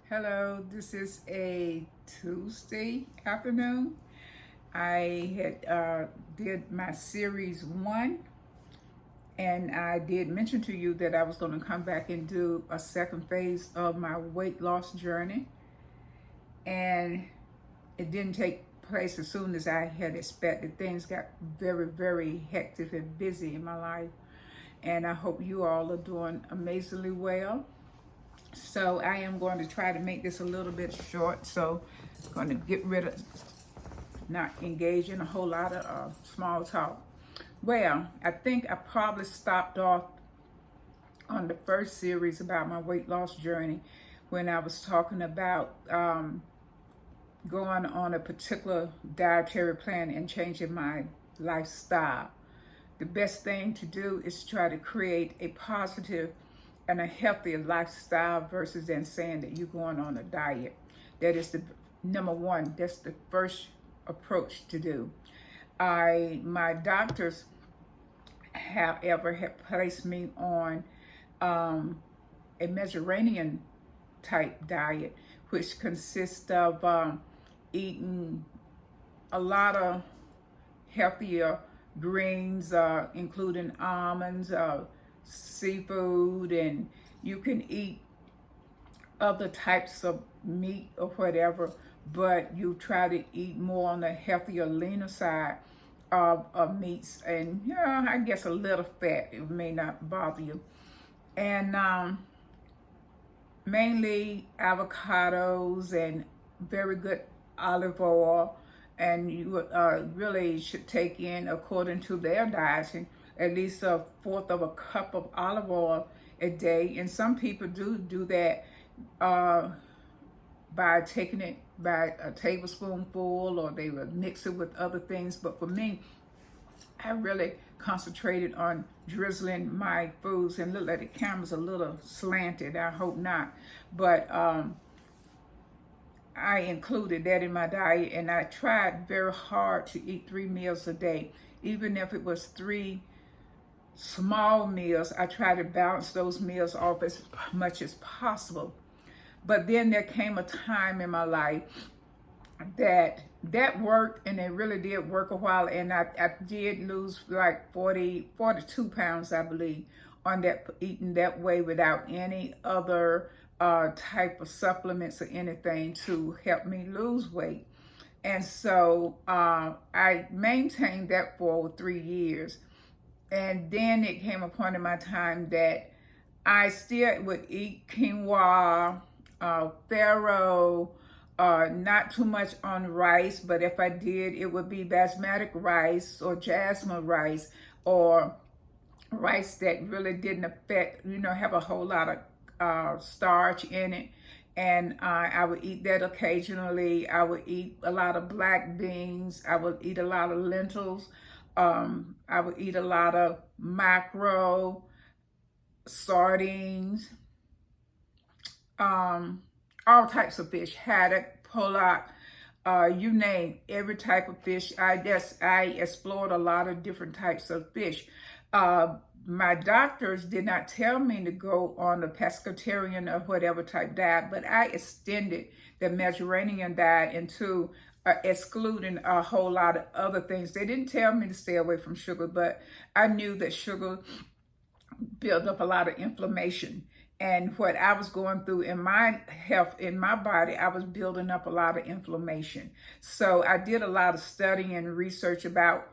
Hello, this is a Tuesday afternoon. I had did my series one, and I did mention to you that I was going to come back and do a second phase of my weight loss journey, and it didn't take place as soon as I had expected. Things got very hectic and busy in my life, and I hope you all are doing amazingly well. So I am going to try to make this a little bit short. So I'm going to get rid of, not engage in a whole lot of small talk. Well, I think I probably stopped off on the first series about my weight loss journey when I was talking about going on a particular dietary plan and changing my lifestyle. The best thing to do is try to create a positive and a healthier lifestyle versus than saying that you're going on a diet. That is the number one. That's the first approach to do. My doctors, however, have placed me on a Mediterranean type diet, which consists of eating a lot of healthier greens, including almonds, seafood, and you can eat other types of meat or whatever, but you try to eat more on the healthier, leaner side of meats, and I guess a little fat. It may not bother you, and mainly avocados and very good olive oil. And you really should take in, according to their dieting, at least a fourth of a cup of olive oil a day. And some people do that by taking it by a tablespoonful, or they would mix it with other things. But for me, I really concentrated on drizzling my foods, and look like the camera's a little slanted. I hope not. But I included that in my diet, and I tried very hard to eat 3 meals a day. Even if it was 3 small meals, I tried to balance those meals off as much as possible. But then there came a time in my life that worked, and it really did work a while, and I did lose like 42 pounds, I believe, on that, eating that way without any other type of supplements or anything to help me lose weight. And so I maintained that for over 3 years. And then it came a point in my time that I still would eat quinoa, farro, not too much on rice, but if I did, it would be basmati rice or jasmine rice, or rice that really didn't affect, have a whole lot of starch in it. And I would eat that occasionally. I would eat a lot of black beans. I would eat a lot of lentils. I would eat a lot of mackerel, sardines, all types of fish, haddock, pollock, you name every type of fish. I explored a lot of different types of fish. My doctors did not tell me to go on the pescatarian or whatever type diet, but I extended the Mediterranean diet into excluding a whole lot of other things. They didn't tell me to stay away from sugar, but I knew that sugar built up a lot of inflammation. And what I was going through in my health, in my body, I was building up a lot of inflammation. So I did a lot of studying and research about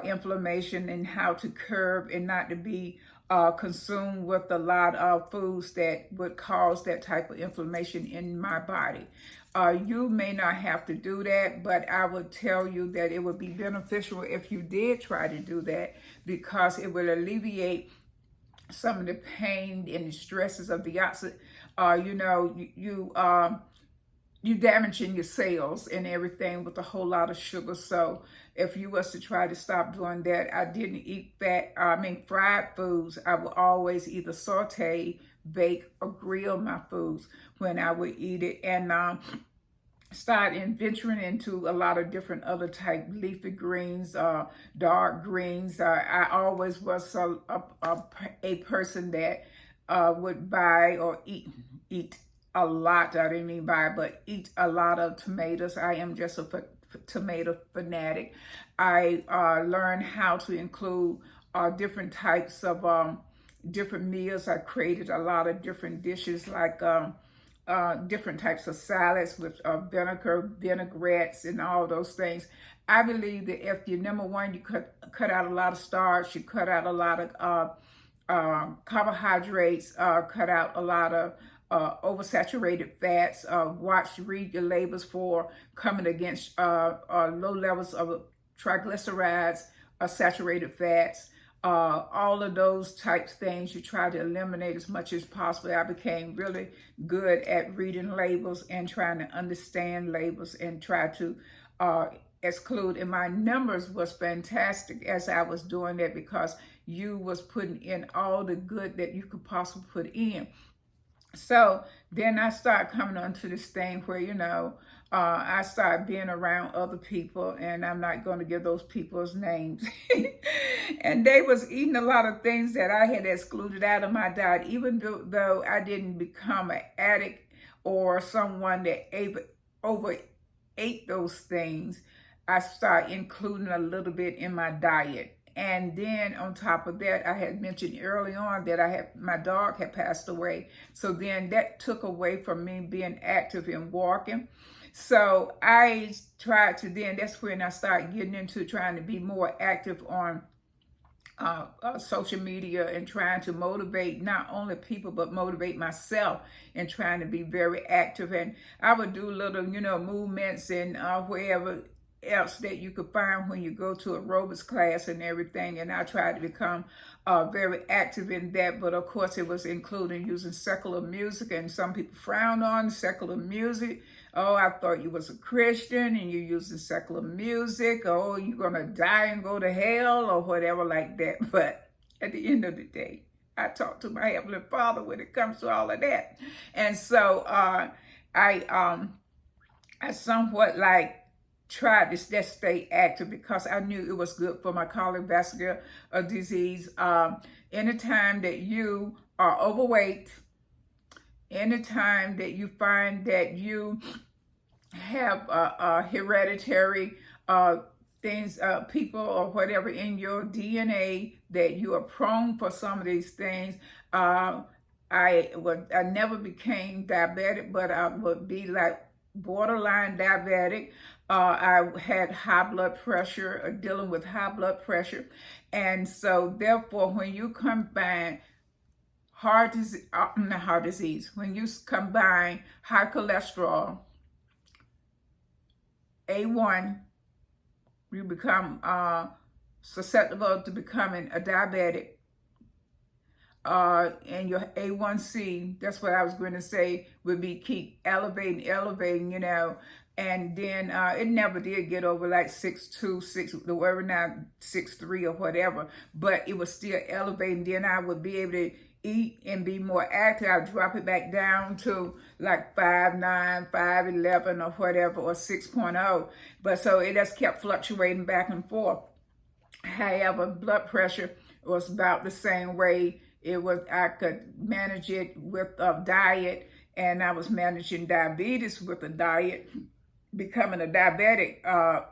inflammation and how to curb and not to be consumed with a lot of foods that would cause that type of inflammation in my body. You may not have to do that, but I would tell you that it would be beneficial if you did try to do that, because it will alleviate some of the pain and the stresses of the oxidation. You damaging your cells and everything with a whole lot of sugar. So if you was to try to stop doing that, I didn't eat fried foods. I would always either saute, bake, or grill my foods when I would eat it, and start venturing into a lot of different other type leafy greens, dark greens. I always was a person that would buy or eat a lot. I didn't even buy, but eat a lot of tomatoes. I am just a tomato fanatic. I learned how to include different types of different meals. I created a lot of different dishes like different types of salads with vinegar, vinaigrettes, and all those things. I believe that if you, number one, you cut out a lot of starch, you cut out a lot of carbohydrates, cut out a lot of oversaturated fats. Read your labels for coming against low levels of triglycerides, saturated fats. All of those types of things you try to eliminate as much as possible. I became really good at reading labels and trying to understand labels and try to exclude. And my numbers was fantastic as I was doing that, because you was putting in all the good that you could possibly put in. So then I started coming onto this thing where, I started being around other people, and I'm not going to give those people's names. And they was eating a lot of things that I had excluded out of my diet, even though I didn't become an addict or someone that overate those things. I started including a little bit in my diet. And then on top of that, I had mentioned early on that my dog had passed away. So then that took away from me being active and walking. So I tried to that's when I started getting into trying to be more active on social media and trying to motivate not only people, but motivate myself and trying to be very active. And I would do little, movements and wherever else that you could find when you go to aerobics class and everything. And I tried to become very active in that, but of course it was including using secular music, and some people frown on secular music. Oh, I thought you was a Christian and you're using secular music. Oh, you're gonna die and go to hell or whatever like that. But at the end of the day, I talk to my Heavenly Father when it comes to all of that. And so I somewhat like tried to just stay active, because I knew it was good for my cardiovascular disease. Anytime that you are overweight, anytime that you find that you have hereditary things, people or whatever in your DNA, that you are prone for some of these things. I never became diabetic, but I would be like borderline diabetic. I had high blood pressure, dealing with high blood pressure. And so therefore, when you combine when you combine high cholesterol, A1, you become susceptible to becoming a diabetic. And your A1C, that's what I was going to say, would be keep elevating, and then it never did get over like 6.2, whatever, now 6.3 or whatever, but it was still elevating. Then I would be able to eat and be more active. I'd drop it back down to like 5.9, 5.11 or whatever, or 6.0. But so it just kept fluctuating back and forth. However, blood pressure was about the same way. I could manage it with a diet, and I was managing diabetes with a diet, becoming a diabetic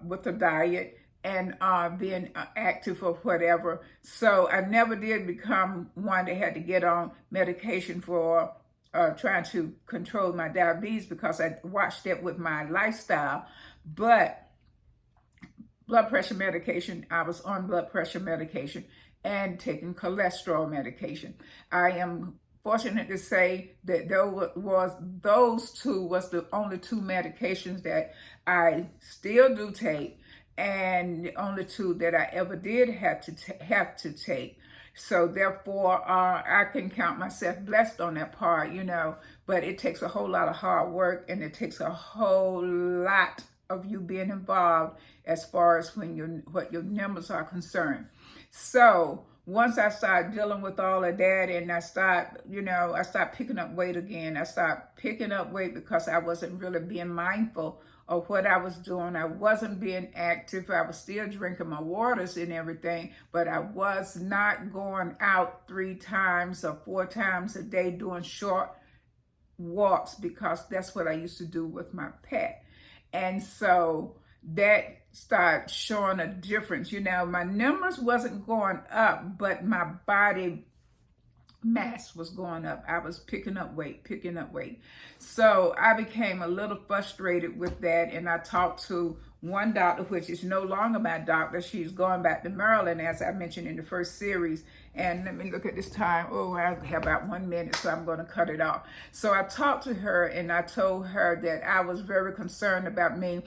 with a diet, and being active or whatever. So I never did become one that had to get on medication for trying to control my diabetes, because I watched that with my lifestyle. But blood pressure medication, I was on blood pressure medication and taking cholesterol medication. I am fortunate to say that those two was the only two medications that I still do take, and the only two that I ever did have to take. So therefore, I can count myself blessed on that part, but it takes a whole lot of hard work, and it takes a whole lot of you being involved as far as what your numbers are concerned. So once I started dealing with all of that, and I started picking up weight again. I started picking up weight because I wasn't really being mindful of what I was doing. I wasn't being active. I was still drinking my waters and everything, but I was not going out 3 times or 4 times a day doing short walks because that's what I used to do with my pet. And so that started showing a difference. You know, my numbers wasn't going up, but my body mass was going up. I was picking up weight. So I became a little frustrated with that, and I talked to one doctor, which is no longer my doctor. She's going back to Maryland, as I mentioned in the first series. And let me look at this time. Oh, I have about 1 minute, so I'm going to cut it off. So I talked to her, and I told her that I was very concerned about me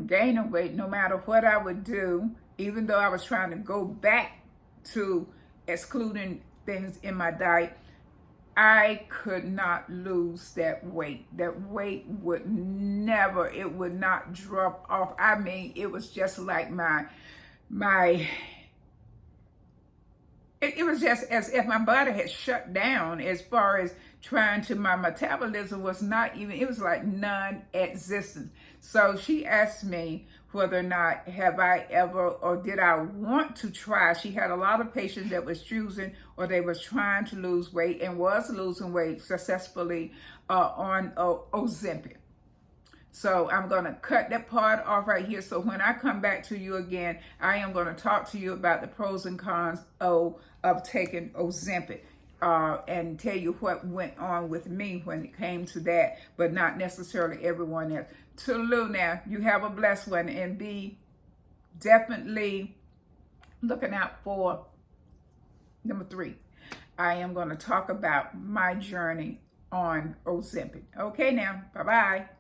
gaining weight no matter what I would do, even though I was trying to go back to excluding things in my diet. I could not lose that weight. That weight would never, it would not drop off. I mean, it was just like it was just as if my body had shut down as far as trying to, my metabolism was not even, it was like non-existent. So she asked me whether or not have I ever, or did I want to try. She had a lot of patients that was choosing, or they was trying to lose weight and was losing weight successfully on Ozempic. So I'm going to cut that part off right here. So when I come back to you again, I am going to talk to you about the pros and cons of taking Ozempic. And tell you what went on with me when it came to that, but not necessarily everyone else. Toodaloo now, you have a blessed one, and be definitely looking out for number 3. I am going to talk about my journey on Ozempic. Okay now, bye-bye.